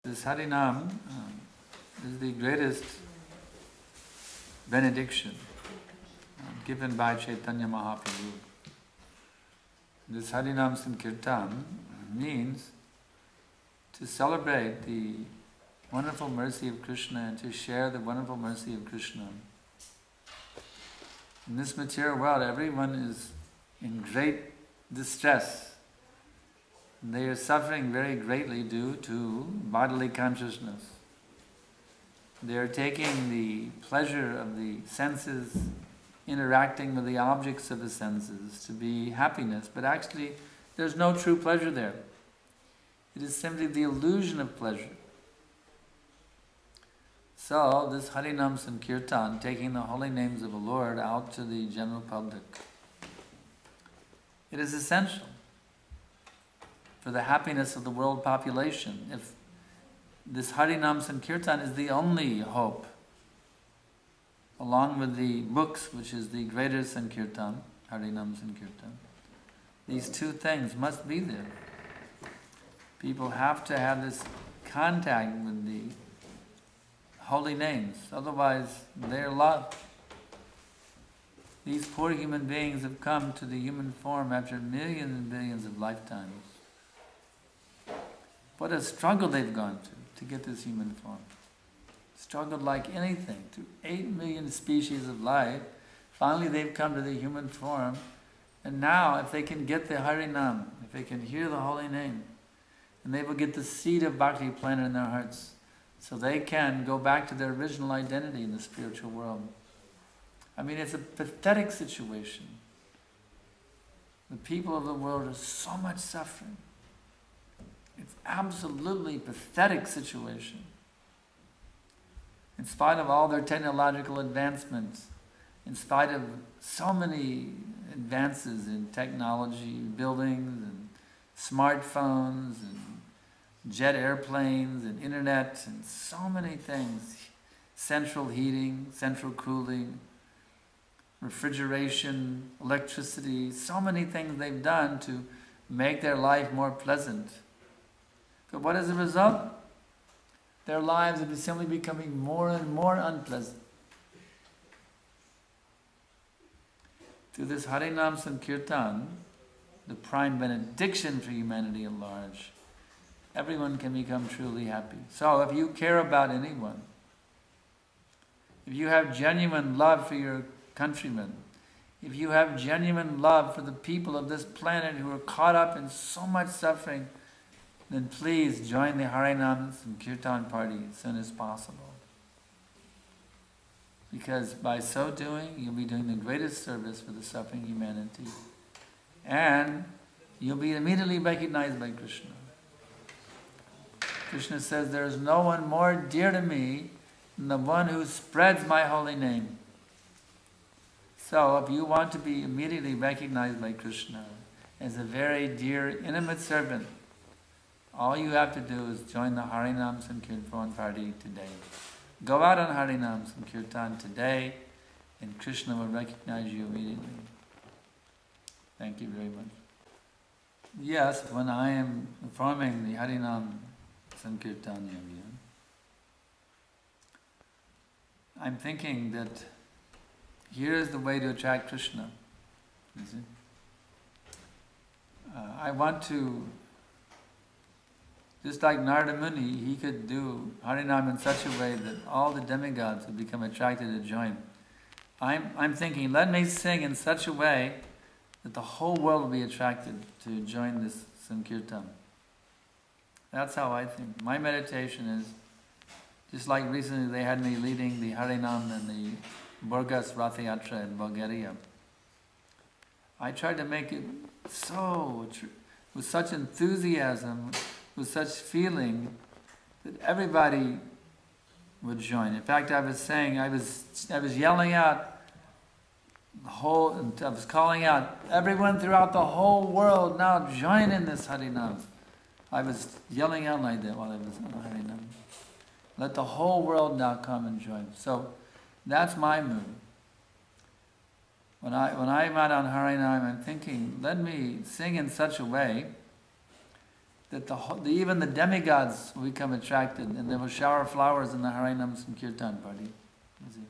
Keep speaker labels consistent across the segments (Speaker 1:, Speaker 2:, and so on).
Speaker 1: This Harinam is the greatest benediction given by Chaitanya Mahaprabhu. This Harinama Sankirtana means to celebrate the wonderful mercy of Krishna and to share the wonderful mercy of Krishna. In this material world, everyone is in great distress. They are suffering very greatly due to bodily consciousness. They are taking the pleasure of the senses, interacting with the objects of the senses to be happiness, but actually there's no true pleasure there. It is simply the illusion of pleasure. So this Harinam Sankirtan, taking the holy names of the Lord out to the general public, it is essential for the happiness of the world population. If this Harinam Sankirtan is the only hope, along with the books, which is the greater Sankirtan, Harinam Sankirtan, these two things must be there. People have to have this contact with the holy names, otherwise they're lost. These poor human beings have come to the human form after millions and billions of lifetimes. What a struggle they've gone to get this human form. Struggled like anything, through 8 million species of life. Finally they've come to the human form, and now if they can get the Harinam, if they can hear the holy name, and they will get the seed of bhakti planted in their hearts, so they can go back to their original identity in the spiritual world. I mean, it's a pathetic situation. The people of the world are so much suffering. It's absolutely pathetic situation. In spite of all their technological advancements, in spite of so many advances in technology, buildings and smartphones and jet airplanes and internet and so many things, central heating, central cooling, refrigeration, electricity, so many things they've done to make their life more pleasant. But what is the result? Their lives are simply becoming more and more unpleasant. Through this Harinam Sankirtan, the prime benediction for humanity at large, everyone can become truly happy. So if you care about anyone, if you have genuine love for your countrymen, if you have genuine love for the people of this planet who are caught up in so much suffering, then please join the Harinam Sankirtan party as soon as possible. Because by so doing, you'll be doing the greatest service for the suffering humanity. And you'll be immediately recognized by Krishna. Krishna says, there is no one more dear to me than the one who spreads my holy name. So if you want to be immediately recognized by Krishna as a very dear, intimate servant, all you have to do is join the Harinam Sankirtan party today. Go out on Harinam Sankirtan today, and Krishna will recognize you immediately. Thank you very much. Yes, when I am performing the Harinam Sankirtan Yavya, I'm thinking that here is the way to attract Krishna. You see? I want to, just like Narada Muni, he could do Harinam in such a way that all the demigods would become attracted to join. I'm thinking, let me sing in such a way that the whole world will be attracted to join this Sankirtan. That's how I think. My meditation is, just like recently they had me leading the Harinam and the Burgas Ratha Yatra in Bulgaria. I tried to make it with such enthusiasm, with such feeling, that everybody would join. In fact, I was saying, I was yelling out, I was calling out, everyone throughout the whole world now join in this Harinam. I was yelling out like that while I was on Harinam. Let the whole world now come and join. So that's my mood. When I'm out on Harinam, I'm thinking, let me sing in such a way that even the demigods will become attracted, and they will shower flowers in the Harinama Sankirtana party. You see?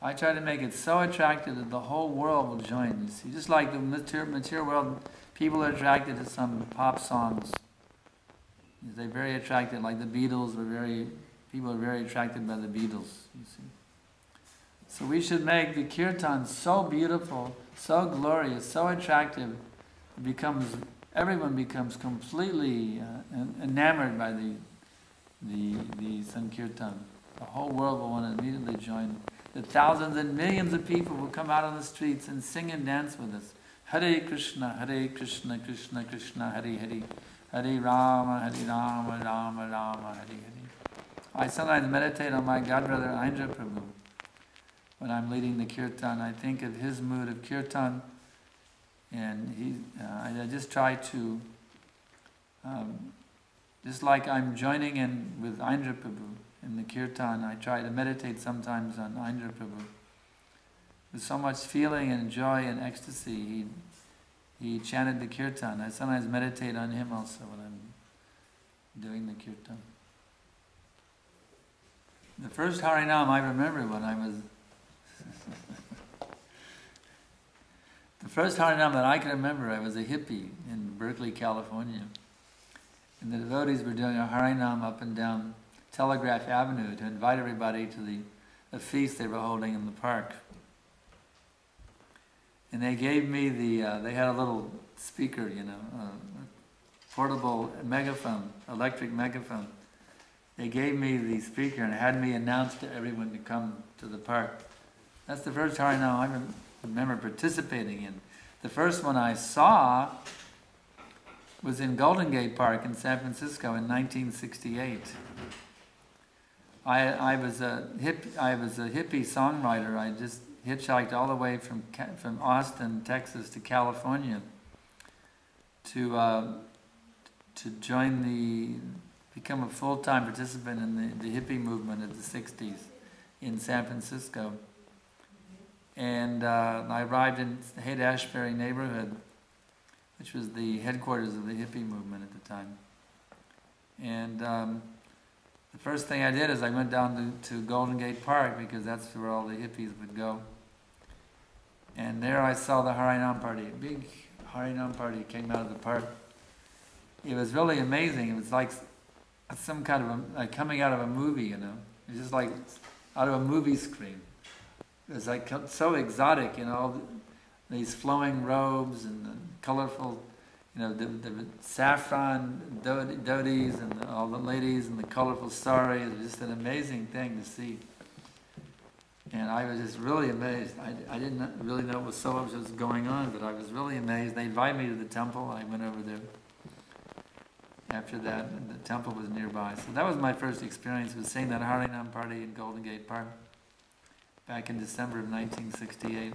Speaker 1: I try to make it so attractive that the whole world will join. You see, just like the material world, people are attracted to some pop songs. They're very attracted, like the Beatles people are very attracted by the Beatles. You see. So we should make the kirtan so beautiful, so glorious, so attractive. Everyone becomes completely enamored by the Sankirtan. The whole world will want to immediately join. The thousands and millions of people will come out on the streets and sing and dance with us. Hare Krishna, Krishna Krishna, Hare Hare, Hare Rama, Rama Rama, Hare Hare. I sometimes meditate on my godbrother Indra Prabhu. When I'm leading the kirtan, I think of his mood of kirtan, and I just try to, just like I'm joining in with Indra Prabhu in the kirtan, I try to meditate sometimes on Indra Prabhu. With so much feeling and joy and ecstasy, he chanted the kirtan. I sometimes meditate on him also when I'm doing the kirtan. The first Harinam I remember when I was the first Harinam that I can remember, I was a hippie in Berkeley, California. And the devotees were doing a Harinam up and down Telegraph Avenue to invite everybody to the feast they were holding in the park. And they gave me they had a little speaker, a portable megaphone, electric megaphone. They gave me the speaker and had me announce to everyone to come to the park. That's the first Harinam I remember participating in. The first one I saw was in Golden Gate Park in San Francisco in 1968. I was a hippie songwriter. I just hitchhiked all the way from Austin, Texas to California to become a full-time participant in the hippie movement of the 60s in San Francisco. And I arrived in the Haight-Ashbury neighborhood, which was the headquarters of the hippie movement at the time. And the first thing I did is I went down to Golden Gate Park, because that's where all the hippies would go. And there I saw the Harinam party. A big Harinam party came out of the park. It was really amazing. It was like some kind of like coming out of a movie, It was just like out of a movie screen. It was like so exotic, these flowing robes and the colorful, the saffron dhotis and all the ladies and the colorful saris. It was just an amazing thing to see. And I was just really amazed. I didn't really know what so much was going on, but I was really amazed. They invited me to the temple. I went over there. After that, and the temple was nearby. So that was my first experience with seeing that Harinam party in Golden Gate Park back in December of 1968.